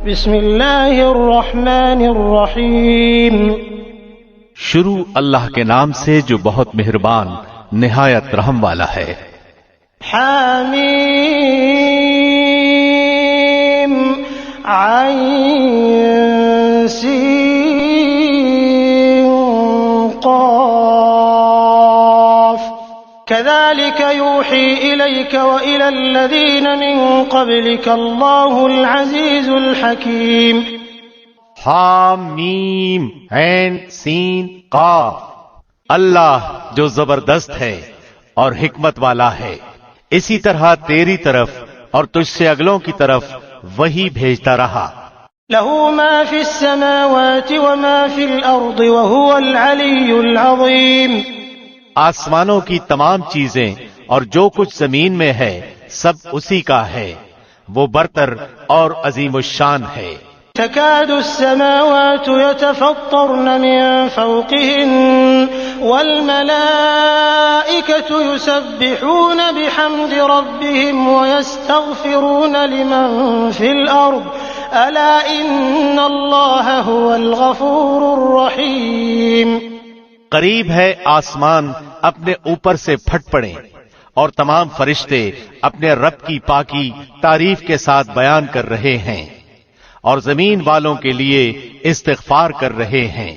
بسم اللہ الرحمن الرحیم شروع اللہ کے نام سے جو بہت مہربان نہایت رحم والا ہے۔ حامیم عین سین قاف كذلك يوحي إليك وإلى الذين من قبلك الله العزيز الحكيم۔ حامیم عین سین قاف، اللہ جو زبردست ہے اور حکمت والا ہے، اسی طرح تیری طرف اور تجھ سے اگلوں کی طرف وہی بھیجتا رہا۔ له ما في السماوات وما في الأرض وهو العلي العظيم۔ آسمانوں کی تمام چیزیں اور جو کچھ زمین میں ہے سب اسی کا ہے، وہ برتر اور عظیم الشان ہے۔ تكاد السماوات يتفطرن من فوقهن والملائكة يسبحون بحمد ربهم ويستغفرون لمن في الأرض ألا إن الله هو الغفور الرحيم۔ قریب ہے آسمان اپنے اوپر سے پھٹ پڑیں اور تمام فرشتے اپنے رب کی پاکی تعریف کے ساتھ بیان کر رہے ہیں اور زمین والوں کے لیے استغفار کر رہے ہیں۔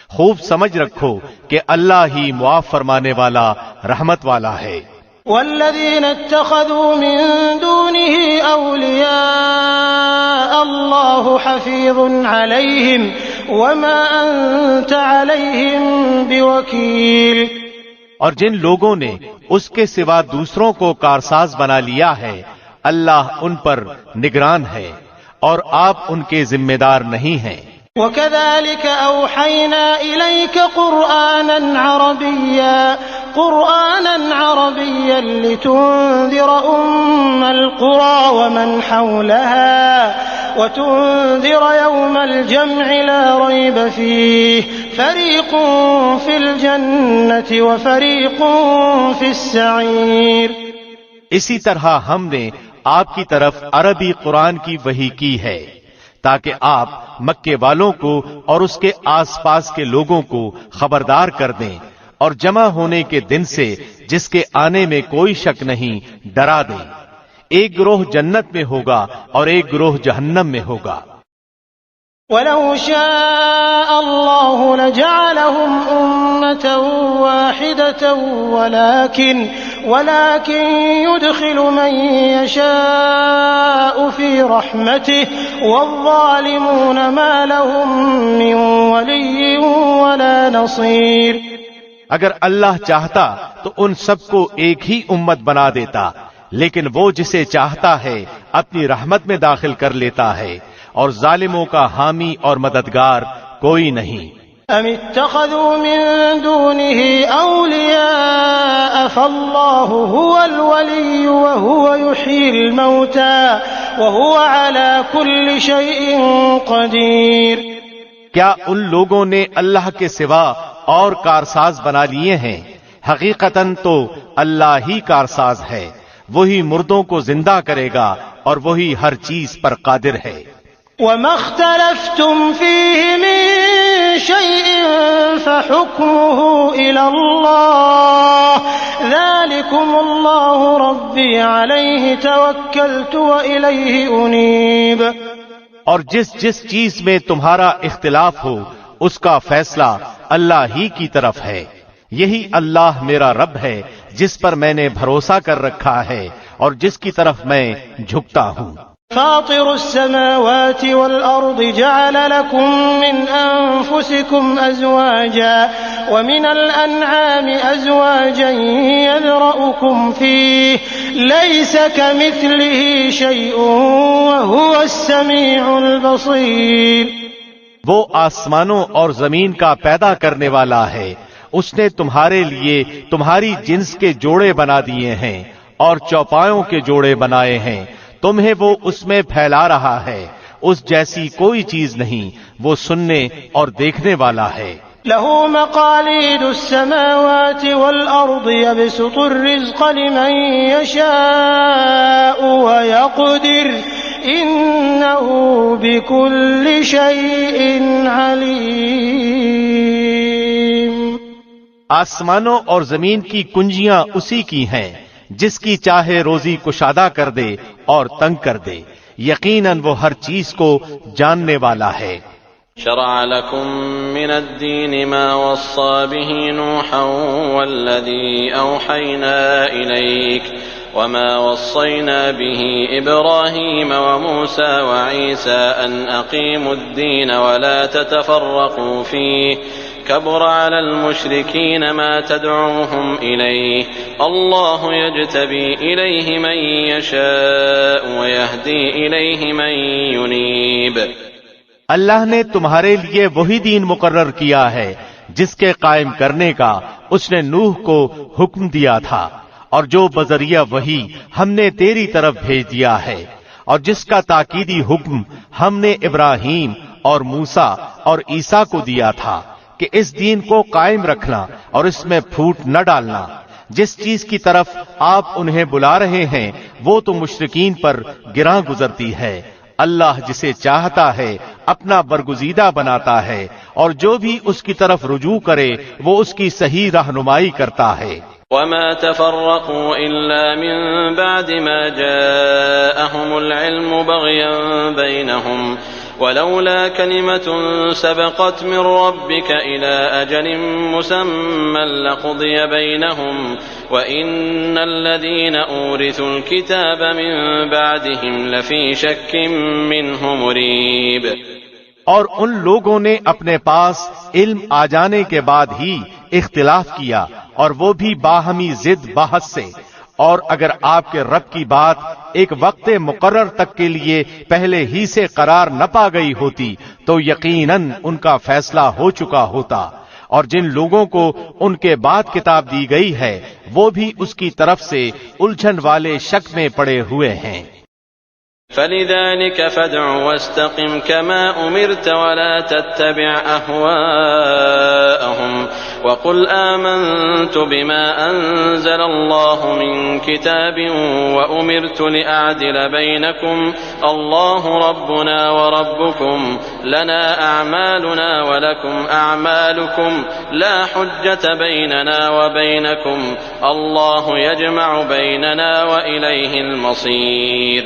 خوب سمجھ رکھو کہ اللہ ہی معاف فرمانے والا رحمت والا ہے۔ والذين اتخذوا من دونه أولياء الله حفيظ عليهم وما أنت عليهم بوكيل۔ اور جن لوگوں نے اس کے سوا دوسروں کو کارساز بنا لیا ہے اللہ ان پر نگران ہے اور آپ ان کے ذمہ دار نہیں ہیں۔ وكذلك أوحينا إليك قرآنا عربيا لتنذر القرى ومن حولها وتنذر يوم الجمع لا ريب فيه فريق في الجنة وفريق في السعير۔ اسی طرح ہم نے آپ کی طرف عربی قرآن کی وحی کی ہے تاکہ آپ مکے والوں کو اور اس کے آس پاس کے لوگوں کو خبردار کر دیں اور جمع ہونے کے دن سے جس کے آنے میں کوئی شک نہیں ڈرا دیں۔ ایک گروہ جنت میں ہوگا اور ایک گروہ جہنم میں ہوگا۔ وَلَوْ شَاءَ اللَّهُ لَجَعَلَهُمْ أُمَّةً وَاحِدَةً وَلَكِنْ يُدْخِلُ مَن يَشَاءُ فِي رَحْمَتِهِ وَالظَّالِمُونَ مَا لَهُم مِّن وَلِيٍّ وَلَا نَصِيرٍ۔ اگر اللہ چاہتا تو ان سب کو ایک ہی امت بنا دیتا، لیکن وہ جسے چاہتا ہے اپنی رحمت میں داخل کر لیتا ہے اور ظالموں کا حامی اور مددگار کوئی نہیں۔ ام اتخذوا من دونه اولیاء فاللہ هو الولی وهو يحيي الموتى وهو على كل شيء قدیر۔ کیا ان لوگوں نے اللہ کے سوا اور کارساز بنا لیے ہیں؟ حقیقتاً تو اللہ ہی کارساز ہے، وہی مردوں کو زندہ کرے گا اور وہی ہر چیز پر قادر ہے۔ وَمَا اخْتَلَفْتُمْ فِيهِ مِن شَيْءٍ فَحُكْمُهُ إِلَى اللَّهِ ذَلِكُمُ اللَّهُ رَبِّي عَلَيْهِ تَوَكَّلْتُ وَإِلَيْهِ أُنِيبُ۔ اور جس چیز میں تمہارا اختلاف ہو اس کا فیصلہ اللہ ہی کی طرف ہے۔ یہی اللہ میرا رب ہے جس پر میں نے بھروسہ کر رکھا ہے اور جس کی طرف میں جھکتا ہوں۔ فاطر السماوات والأرض جعل لكم من أنفسكم أزواجا ومن الأنعام أزواجا يذرأكم فيه ليس كمثله شيء وهو السميع البصير۔ وہ آسمانوں اور زمین کا پیدا کرنے والا ہے، اس نے تمہارے لیے تمہاری جنس کے جوڑے بنا دیے ہیں اور چوپایوں کے جوڑے بنائے ہیں، تمہیں وہ اس میں پھیلا رہا ہے، اس جیسی کوئی چیز نہیں، وہ سننے اور دیکھنے والا ہے۔ له مقاليد السماوات والأرض يبسط الرزق لمن يشاء ويقدر إنه بكل شيء عليم۔ آسمانوں اور زمین کی کنجیاں اسی کی ہیں، جس کی چاہے روزی کشادہ کر دے اور تنگ کر دے، یقیناً وہ ہر چیز کو جاننے والا ہے۔ شرع لكم من الدين ما وصى به نوحا والذي أوحينا إليك وما وصينا به إبراهيم وموسى وعيسى أن أقيموا الدين ولا تتفرقوا فيه كبر على المشركين ما تدعوهم إليه الله يجتبي إليه من يشاء ويهدي إليه من ينيب۔ اللہ نے تمہارے لیے وہی دین مقرر کیا ہے جس کے قائم کرنے کا اس نے نوح کو حکم دیا تھا، اور جو بذریعہ وحی ہم نے تیری طرف بھیج دیا ہے، اور جس کا تاکیدی حکم ہم نے ابراہیم اور موسیٰ اور عیسیٰ کو دیا تھا کہ اس دین کو قائم رکھنا اور اس میں پھوٹ نہ ڈالنا۔ جس چیز کی طرف آپ انہیں بلا رہے ہیں وہ تو مشرکین پر گراں گزرتی ہے۔ اللہ جسے چاہتا ہے اپنا برگزیدہ بناتا ہے، اور جو بھی اس کی طرف رجوع کرے وہ اس کی صحیح رہنمائی کرتا ہے۔ وما تفرقوا إلا من بعد ما جاءهم العلم بغيا بينهم ولولا كلمة سبقت من ربك إلى أجل مسمى لقضي بينهم وإن الذين أورثوا الكتاب من بعدهم لفي شك منه مريب۔ اور ان لوگوں نے اپنے پاس علم آ جانے کے بعد ہی اختلاف کیا، اور وہ بھی باہمی ضد بحث سے، اور اگر آپ کے رب کی بات ایک وقت مقرر تک کے لیے پہلے ہی سے قرار نہ پا گئی ہوتی تو یقیناً ان کا فیصلہ ہو چکا ہوتا، اور جن لوگوں کو ان کے بعد کتاب دی گئی ہے وہ بھی اس کی طرف سے الجھن والے شک میں پڑے ہوئے ہیں۔ فلذلك فادع واستقم كما أمرت ولا تتبع أهواءهم وقل آمنت بما أنزل الله من كتاب وأمرت لأعدل بينكم الله ربنا وربكم لنا أعمالنا ولكم أعمالكم لا حجة بيننا وبينكم الله يجمع بيننا وإليه المصير۔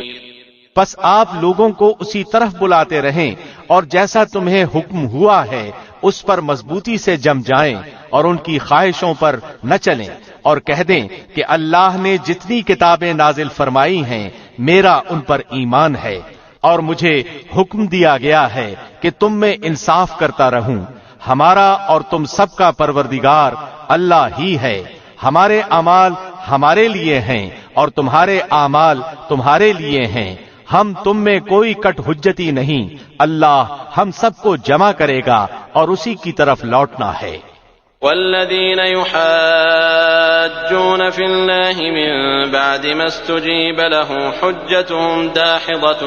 بس آپ لوگوں کو اسی طرف بلاتے رہیں اور جیسا تمہیں حکم ہوا ہے اس پر مضبوطی سے جم جائیں اور ان کی خواہشوں پر نہ چلیں، اور کہہ دیں کہ اللہ نے جتنی کتابیں نازل فرمائی ہیں میرا ان پر ایمان ہے، اور مجھے حکم دیا گیا ہے کہ تم میں انصاف کرتا رہوں۔ ہمارا اور تم سب کا پروردگار اللہ ہی ہے، ہمارے اعمال ہمارے لیے ہیں اور تمہارے اعمال تمہارے لیے ہیں، ہم تم میں کوئی کٹ حجتی نہیں، اللہ ہم سب کو جمع کرے گا اور اسی کی طرف لوٹنا ہے۔ والذين يحاجون في الله من بعد ما استجيب له حجتهم داحضة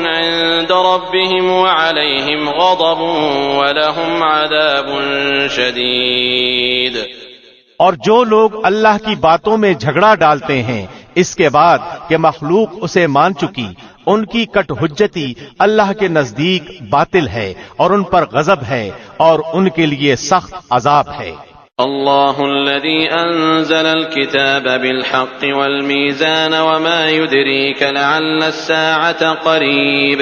عند ربهم وعليهم غضب ولهم عذاب شديد۔ اور جو لوگ اللہ کی باتوں میں جھگڑا ڈالتے ہیں اس کے بعد کہ مخلوق اسے مان چکی، ان کی کٹ حجتی اللہ کے نزدیک باطل ہے اور ان پر غضب ہے اور ان کے لیے سخت عذاب ہے۔ اللہ الذي انزل الكتاب بالحق والميزان وما يدريك لعل الساعة قريب۔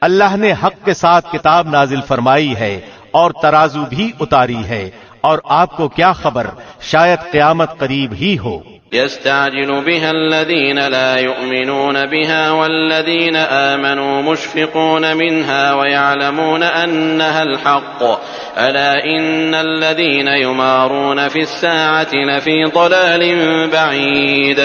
اللہ نے حق کے ساتھ کتاب نازل فرمائی ہے اور ترازو بھی اتاری ہے، اور آپ کو کیا خبر، شاید قیامت قریب ہی ہو۔ يستعجل بها الذين لا يؤمنون بها والذين آمنوا مشفقون منها ويعلمون أنها الحق ألا إن الذين يمارون في الساعة لفي ضلال بعيد۔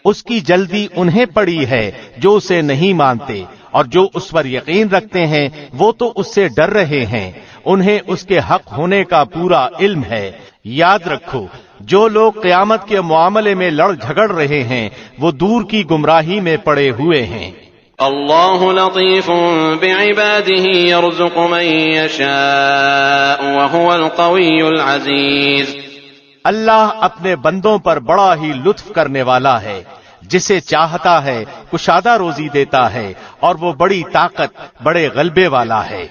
اس کی جلدی انہیں پڑی ہے جو اسے نہیں مانتے، اور جو اس پر یقین رکھتے ہیں وہ تو اس سے ڈر رہے ہیں، انہیں اس کے حق ہونے کا پورا علم ہے۔ یاد رکھو، جو لوگ قیامت کے معاملے میں لڑ جھگڑ رہے ہیں وہ دور کی گمراہی میں پڑے ہوئے ہیں۔ اللہ لطیف بعباده يرزق من يشاء وهو القوی العزیز۔ اللہ اپنے بندوں پر بڑا ہی لطف کرنے والا ہے، جسے چاہتا ہے کشادہ روزی دیتا ہے اور وہ بڑی طاقت بڑے غلبے والا ہے۔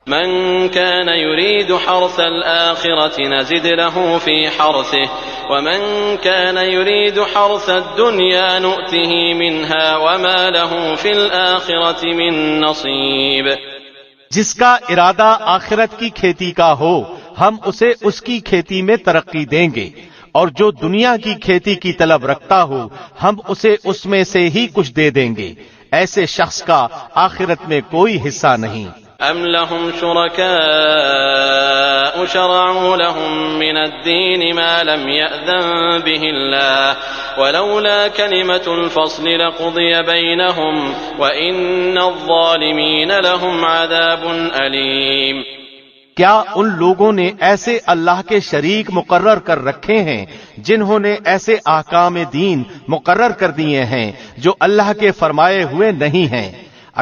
من كان يريد حرث الآخرة نزد له في حرثه ومن كان يريد حرث الدنيا نؤته منها وما له في الآخرة من نصيب۔ جس کا ارادہ آخرت کی کھیتی کا ہو ہم اسے اس کی کھیتی میں ترقی دیں گے، اور جو دنیا کی کھیتی کی طلب رکھتا ہو ہم اسے اس میں سے ہی کچھ دے دیں گے۔ ایسے شخص کا آخرت میں کوئی حصہ نہیں۔ أم لهم شركاء شرعوا لهم من الدين ما لم يأذن به الله ولولا كلمة الفصل لقضي بينهم وإن الظالمين لهم عذاب أليم۔ کیا ان لوگوں نے ایسے اللہ کے شریک مقرر کر رکھے ہیں جنہوں نے ایسے احکام دین مقرر کر دیے ہیں جو اللہ کے فرمائے ہوئے نہیں ہیں؟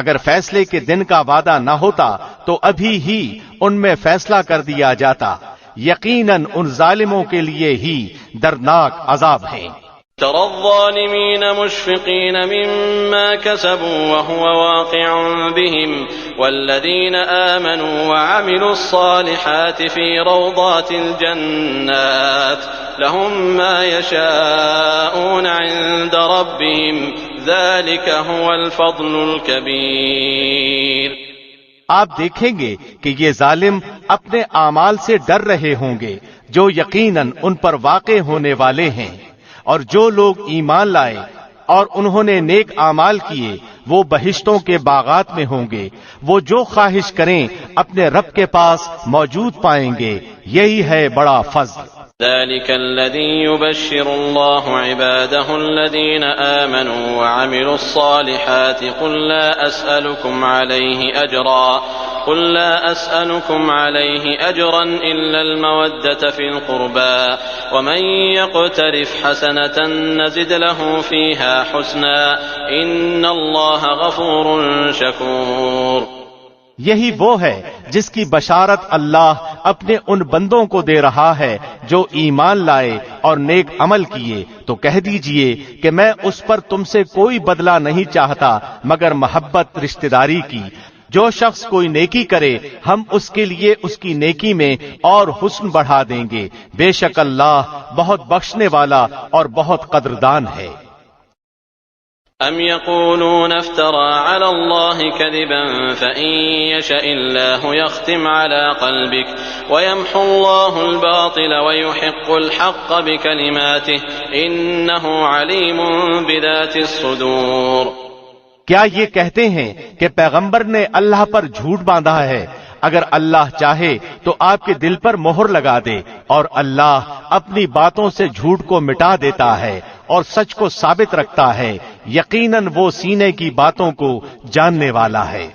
اگر فیصلے کے دن کا وعدہ نہ ہوتا تو ابھی ہی ان میں فیصلہ کر دیا جاتا۔ یقیناً ان ظالموں کے لیے ہی دردناک عذاب ہے۔ ترى الظالمين مشفقين مما كسبوا وهو واقع بهم والذين آمنوا وعملوا الصالحات في روضات الجنات لهم ما يشاءون عند ربهم ذلك هو الفضل الكبير۔ آپ دیکھیں گے کہ یہ ظالم اپنے اعمال سے ڈر رہے ہوں گے جو یقیناً ان پر واقع ہونے والے ہیں، اور جو لوگ ایمان لائے اور انہوں نے نیک اعمال کیے وہ بہشتوں کے باغات میں ہوں گے، وہ جو خواہش کریں اپنے رب کے پاس موجود پائیں گے، یہی ہے بڑا فضل۔ ذلك الذي يبشر الله عباده الذين آمنوا وعملوا الصالحات قل لا أسألكم عليه أجرا إلا المودة في القربى ومن يقترف حسنة نزد له فيها حسنا إن الله غفور شكور۔ یہی وہ ہے جس کی بشارت اللہ اپنے ان بندوں کو دے رہا ہے جو ایمان لائے اور نیک عمل کیے، تو کہہ دیجئے کہ میں اس پر تم سے کوئی بدلہ نہیں چاہتا مگر محبت رشتہ داری کی۔ جو شخص کوئی نیکی کرے ہم اس کے لیے اس کی نیکی میں اور حسن بڑھا دیں گے، بے شک اللہ بہت بخشنے والا اور بہت قدردان ہے۔ أم يقولون افترى على الله كذبا فإن يشأ الله يختم على قلبك ويمحو الله الباطل ويحق الحق بكلماته إنه عليم بذات الصدور۔ کیا یہ کہتے ہیں کہ پیغمبر نے اللہ پر جھوٹ باندھا ہے؟ اگر اللہ چاہے تو آپ کے دل پر مہر لگا دے، اور اللہ اپنی باتوں سے جھوٹ کو مٹا دیتا ہے اور سچ کو ثابت رکھتا ہے، یقیناً وہ سینے کی باتوں کو جاننے والا ہے۔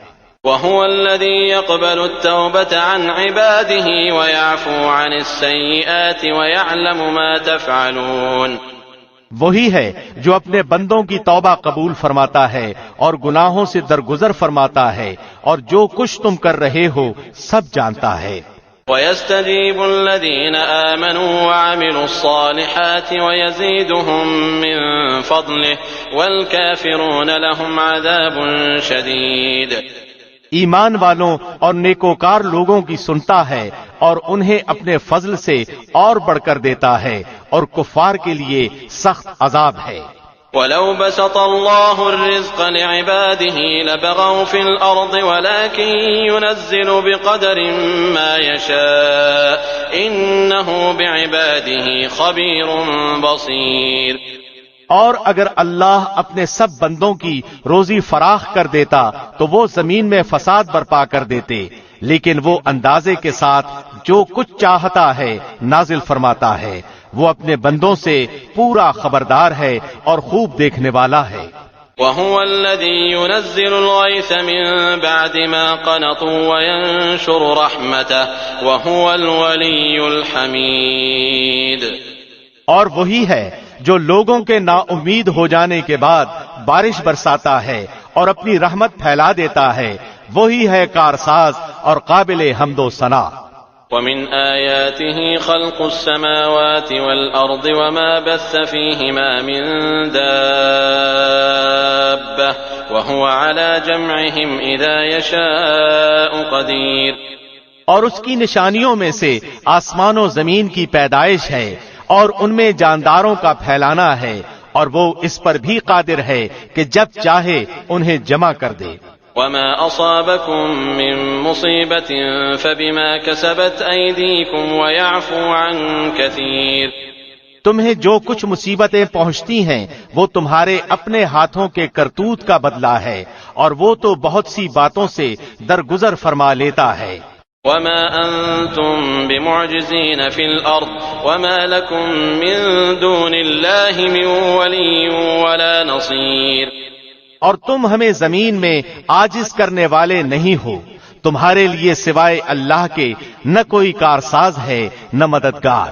وهو الذي يقبل التوبة عن عباده ويعفو عن السيئات ويعلم ما تفعلون۔ وہی ہے جو اپنے بندوں کی توبہ قبول فرماتا ہے اور گناہوں سے درگزر فرماتا ہے، اور جو کچھ تم کر رہے ہو سب جانتا ہے۔ وَيَسْتَجِيبُ الَّذِينَ آمَنُوا وَعَمِلُوا الصَّالِحَاتِ وَيَزِيدُهُم مِّن فَضْلِهِ وَالْكَافِرُونَ لَهُمْ عَذَابٌ شَدِيدٌ۔ ایمان والوں اور نیکوکار لوگوں کی سنتا ہے اور انہیں اپنے فضل سے اور بڑھ کر دیتا ہے، اور کفار کے لیے سخت عذاب ہے۔ وَلَوْ بَسَطَ اللَّهُ الرِّزْقَ لِعِبَادِهِ لَبَغَوْا فِي الْأَرْضِ وَلَكِن يُنَزِّلُ بِقَدَرٍ مَّا يَشَاءُ إِنَّهُ بِعِبَادِهِ خَبِيرٌ بَصِيرٌ۔ اور اگر اللہ اپنے سب بندوں کی روزی فراخ کر دیتا تو وہ زمین میں فساد برپا کر دیتے، لیکن وہ اندازے کے ساتھ جو کچھ چاہتا ہے نازل فرماتا ہے، وہ اپنے بندوں سے پورا خبردار ہے اور خوب دیکھنے والا ہے۔ وَهُوَ الَّذِي يُنَزِّلُ الْغَيْثَ مِن بَعْدِ مَا قَنَطُوا وَيَنشُرُ رَحْمَتَهُ وَهُوَ الْوَلِيُّ الْحَمِيدُ۔ اور وہی ہے جو لوگوں کے نا امید ہو جانے کے بعد بارش برساتا ہے اور اپنی رحمت پھیلا دیتا ہے، وہی ہے کارساز اور قابل حمد و ثنا۔ ومن آياته خلق السماوات والأرض وما بث فيهما من دابة وهو على جمعهم إذا يشاء قدير. اور اس کی نشانیوں میں سے آسمان و زمین کی پیدائش ہے اور ان میں جانداروں کا پھیلانا ہے، اور وہ اس پر بھی قادر ہے کہ جب چاہے انہیں جمع کر دے. وما أصابكم من مصيبة فبما كسبت أيديكم ويعفو عن كثير. تمہیں جو کچھ مصیبتیں پہنچتی ہیں وہ تمہارے اپنے ہاتھوں کے کرتوت کا بدلہ ہے، اور وہ تو بہت سی باتوں سے درگزر فرما لیتا ہے. وما أنتم بمعجزين في الأرض وما لكم من دون الله من ولي ولا نصير. اور تم ہمیں زمین میں عاجز کرنے والے نہیں ہو، تمہارے لیے سوائے اللہ کے نہ کوئی کارساز ہے نہ مددگار.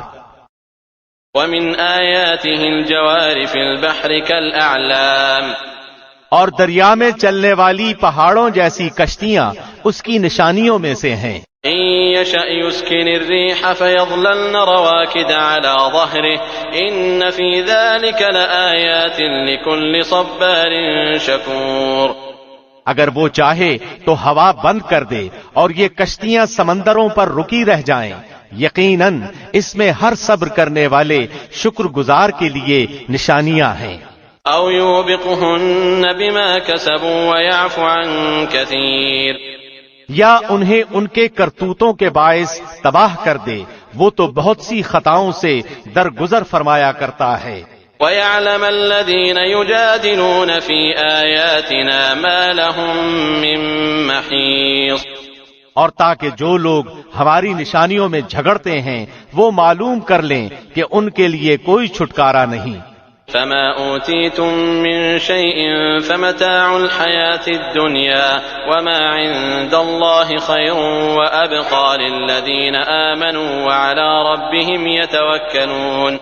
ومن آياته الجوار في البحر كالأعلام. اور دریا میں چلنے والی پہاڑوں جیسی کشتیاں اس کی نشانیوں میں سے ہیں. إن يشأ يسكن الريح فيظللن رواكد على ظهره إن في ذلك لآيات لكل صبار شكور. اگر وہ چاہے تو ہوا بند کر دے اور یہ کشتیاں سمندروں پر رکی رہ جائیں، یقیناً اس میں ہر صبر کرنے والے شکر گزار کے لیے نشانیاں ہیں. أو يوبقهن بما كسبوا ويعفو عن كثير. یا انہیں ان کے کرتوتوں کے باعث تباہ کر دے، وہ تو بہت سی خطاؤں سے درگزر فرمایا کرتا ہے. وَيَعْلَمَ الَّذِينَ يُجَادِلُونَ فِي آيَاتِنَا مَا لَهُم مِّن مَّحِيصٍ. اور تاکہ جو لوگ ہماری نشانیوں میں جھگڑتے ہیں وہ معلوم کر لیں کہ ان کے لیے کوئی چھٹکارا نہیں. فما أوتيتم من شيء فمتاع الحياة الدنيا وما عند الله خير وأبقى للذين آمنوا وعلى ربهم يتوكلون.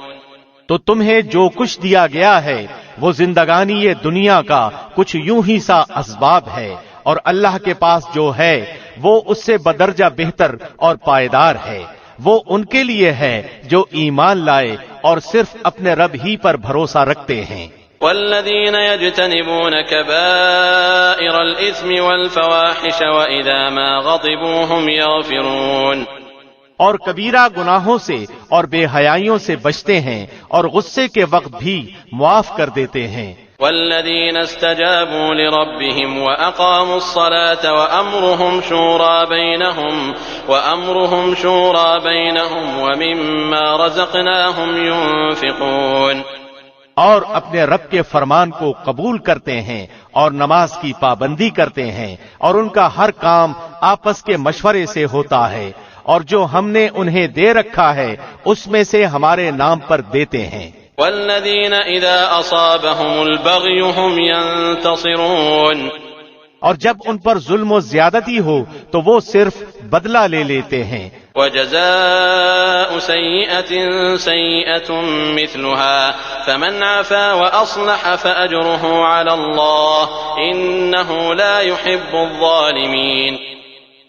تو تمہیں جو کچھ دیا گیا ہے وہ زندگانی یہ دنیا کا کچھ یوں ہی سا اسباب ہے، اور اللہ کے پاس جو ہے وہ اس سے بدرجہ بہتر اور پائیدار ہے. وہ ان کے لیے ہے جو ایمان لائے اور صرف اپنے رب ہی پر بھروسہ رکھتے ہیں. والذین یجتنبون کبائر الاثم والفواحش واذا ما غضبوا هم یغفرون. اور کبیرہ گناہوں سے اور بے حیائیوں سے بچتے ہیں اور غصے کے وقت بھی معاف کر دیتے ہیں. والذین استجابوا لربهم وأقاموا الصلاة وأمرهم شورى بينهم ومما رزقناهم ينفقون. اور اپنے رب کے فرمان کو قبول کرتے ہیں اور نماز کی پابندی کرتے ہیں، اور ان کا ہر کام آپس کے مشورے سے ہوتا ہے، اور جو ہم نے انہیں دے رکھا ہے اس میں سے ہمارے نام پر دیتے ہیں. والذین اذا اصابهم البغی هم ينتصرون. اور جب ان پر ظلم و زیادتی ہو تو وہ صرف بدلہ لے لیتے ہیں. وجزاء سیئة سیئة مثلها فمن عفا وأصلح فأجره على الله إنه لا يحب الظالمين.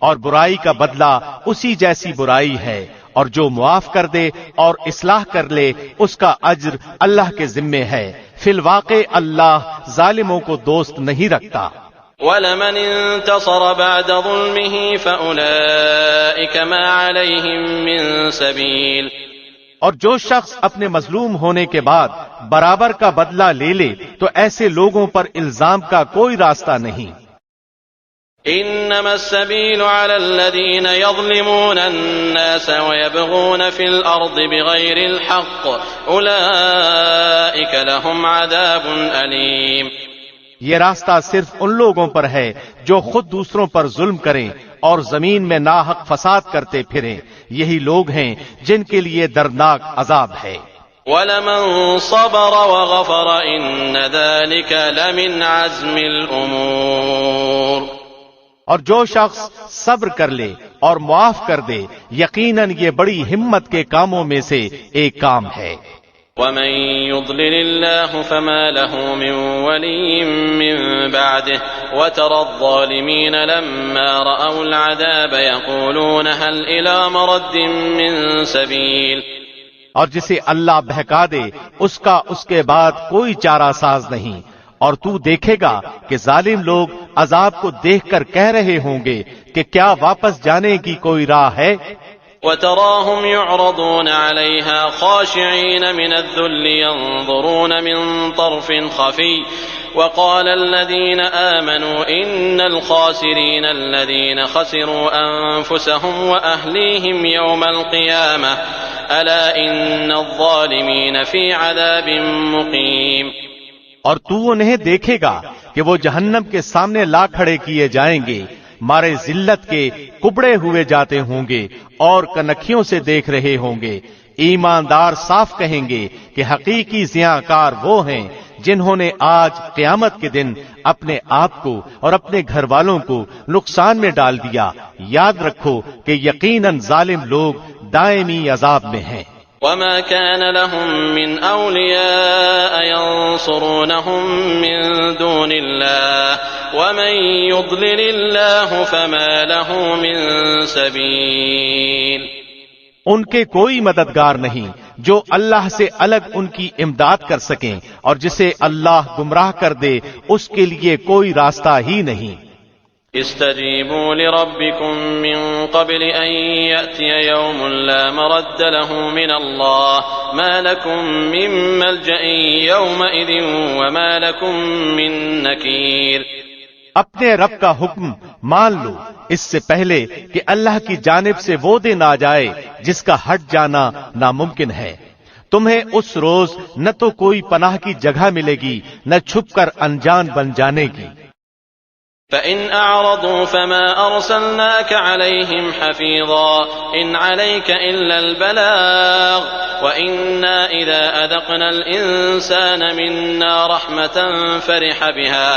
اور برائی کا بدلہ اسی جیسی برائی ہے، اور جو معاف کر دے اور اصلاح کر لے اس کا اجر اللہ کے ذمے ہے. فی الواقع اللہ ظالموں کو دوست نہیں رکھتا. وَلَمَنِ انتصر بعد ظلمه فَأُولَئِكَ مَا عَلَيْهِم مِّن سَبِيلٍ. اور جو شخص اپنے مظلوم ہونے کے بعد برابر کا بدلہ لے لے تو ایسے لوگوں پر الزام کا کوئی راستہ نہیں. انما السبيل على الذين يظلمون الناس ويبغون في الارض بغير الحق اولئك لهم عذاب اليم. یہ راستہ صرف ان لوگوں پر ہے جو خود دوسروں پر ظلم کریں اور زمین میں ناحق فساد کرتے پھریں، یہی لوگ ہیں جن کے لیے دردناک عذاب ہے. وَلَمَن صَبَرَ وَغَفَرَ إِنَّ ذَلِكَ لَمِنْ عَزْمِ الْأُمُورِ. اور جو شخص صبر کر لے اور معاف کر دے یقیناً یہ بڑی ہمت کے کاموں میں سے ایک کام ہے. وَمَن يُضْلِلِ اللَّهُ فَمَا لَهُ مِن وَلِيٍّ مِّن بَعْدِهِ وترى الظالمين لما رأوا العذاب يقولون هل إلى مرد من سبيل. اور جسے اللہ بہکا دے اس کا اس کے بعد کوئی چارہ ساز نہیں، اور تو دیکھے گا کہ ظالم لوگ عذاب کو دیکھ کر کہہ رہے ہوں گے کہ کیا واپس جانے کی کوئی راہ ہے؟ وتراهم يعرضون عليها خاشعين من الذل ينظرون من طرف خفي وقال الذين آمنوا إن الخاسرين الذين خسروا أنفسهم وأهليهم يوم القيامة ألا إن الظالمين في عذاب مقيم. اور تو انہیں دیکھے گا کہ وہ جہنم کے سامنے لا کھڑے کیے جائیں گے، مارے ذلت کے کبڑے ہوئے جاتے ہوں گے اور کنکھیوں سے دیکھ رہے ہوں گے. ایماندار صاف کہیں گے کہ حقیقی زیاں-کار وہ ہیں جنہوں نے آج قیامت کے دن اپنے آپ کو اور اپنے گھر والوں کو نقصان میں ڈال دیا. یاد رکھو کہ یقیناً ظالم لوگ دائمی عذاب میں ہیں. وما كان لهم من أولياء ينصرونهم من دون الله ومن يضلل الله فما له من سبيل. ان کے کوئی مددگار نہیں جو اللہ سے الگ ان کی امداد کر سکیں، اور جسے اللہ گمراہ کر دے اس کے لیے کوئی راستہ ہی نہیں. استجیبوا لربکم من قبل ان یأتی یوم لا مرد له من اللہ ما لکم من ملجأ یومئذ وما لکم من نکیر. اپنے رب کا حکم مان لو اس سے پہلے کہ اللہ کی جانب سے وہ دن آ جائے جس کا ہٹ جانا ناممکن ہے. تمہیں اس روز نہ تو کوئی پناہ کی جگہ ملے گی نہ چھپ کر انجان بن جانے کی. فَإِنْ أَعْرَضُوا فَمَا أَرْسَلْنَاكَ عَلَيْهِمْ حَفِيظًا إِنْ عَلَيْكَ إِلَّا الْبَلَاغُ وَإِنَّا إِذَا أَذَقْنَا الْإِنسَانَ مِنَّا رَحْمَةً فَرِحَ بِهَا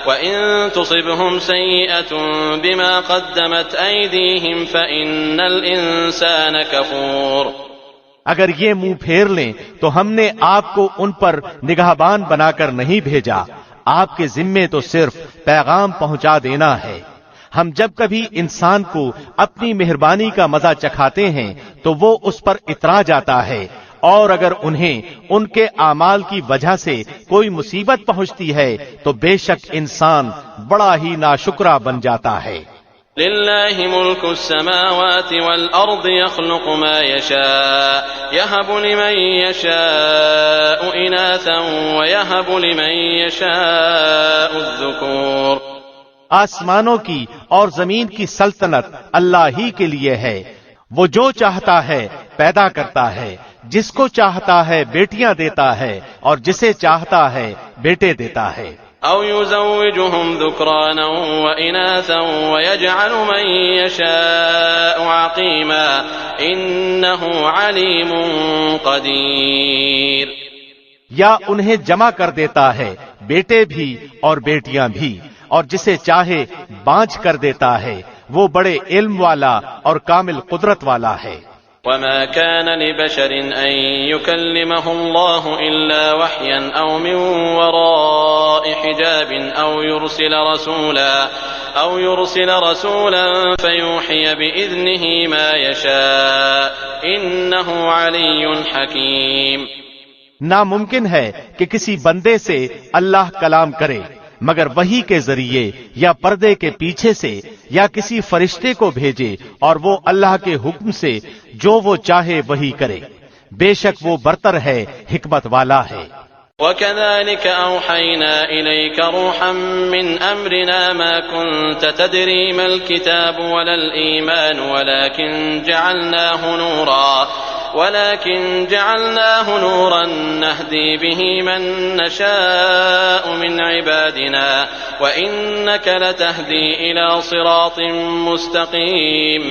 وَإِنْ تُصِبْهُمْ سَيِّئَةٌ بِمَا قَدَّمَتْ أَيْدِيهِمْ فَإِنَّ الْإِنسَانَ كَفُورٌ. اگر یہ منہ پھیر لیں تو ہم نے آپ کو ان پر نگہبان بنا کر نہیں بھیجا، آپ کے ذمے تو صرف پیغام پہنچا دینا ہے. ہم جب کبھی انسان کو اپنی مہربانی کا مزہ چکھاتے ہیں تو وہ اس پر اترا جاتا ہے، اور اگر انہیں ان کے اعمال کی وجہ سے کوئی مصیبت پہنچتی ہے تو بے شک انسان بڑا ہی ناشکرا بن جاتا ہے. للہ ملک السماوات والارض يخلق ما يشاء يهب لمن يشاء اناثا ويهب لمن يشاء الذكور. آسمانوں کی اور زمین کی سلطنت اللہ ہی کے لیے ہے. وہ جو چاہتا ہے پیدا کرتا ہے، جس کو چاہتا ہے بیٹیاں دیتا ہے اور جسے چاہتا ہے بیٹے دیتا ہے. او يزوجهم ذكرانا واناثا ويجعل من يشاء عقيما انه عليم قدير. یا انہیں جمع کر دیتا ہے بیٹے بھی اور بیٹیاں بھی، اور جسے چاہے بانجھ کر دیتا ہے، وہ بڑے علم والا اور کامل قدرت والا ہے. وما كان لبشر أن يكلمه الله إلا وحيا أو من وراء حجاب أو يرسل رسولا فيوحي بإذنه ما يشاء إنه علي حكيم. ناممکن ہے کہ کسی بندے سے اللہ کلام کرے مگر وحی کے ذریعے یا پردے کے پیچھے سے یا کسی فرشتے کو بھیجے، اور وہ اللہ کے حکم سے جو وہ چاہے وہی کرے. بے شک وہ برتر ہے، حکمت والا ہے. وَكَذَلِكَ أَوْحَيْنَا إِلَيْكَ رُوحًا مِّنْ أَمْرِنَا مَا كُنْتَ تَدْرِي مَا الْكِتَابُ وَلَا الْإِيمَانُ ولكن جعلناه نورا نهدي به من نشاء من عبادنا وإنك لتهدي إلى صراط مستقيم.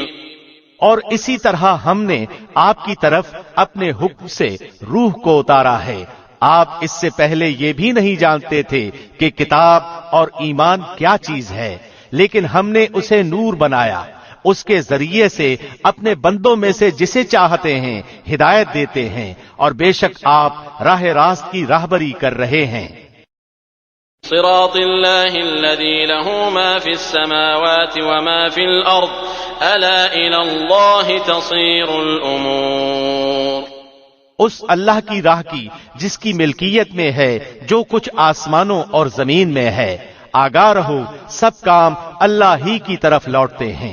اور اسی طرح ہم نے آپ کی طرف اپنے حکم سے روح کو اتارا ہے. آپ اس سے پہلے یہ بھی نہیں جانتے تھے کہ کتاب اور ایمان کیا چیز ہے، لیکن ہم نے اسے نور بنایا. اس کے ذریعے سے اپنے بندوں میں سے جسے چاہتے ہیں ہدایت دیتے ہیں، اور بے شک آپ راہ راست کی راہبری کر رہے ہیں. صراط الله الذي له ما في السماوات وما في الأرض ألا إلى الله تصير الأمور. اس اللہ کی راہ کی جس کی ملکیت میں ہے جو کچھ آسمانوں اور زمین میں ہے. آگاہ رہو سب کام اللہ ہی کی طرف لوٹتے ہیں.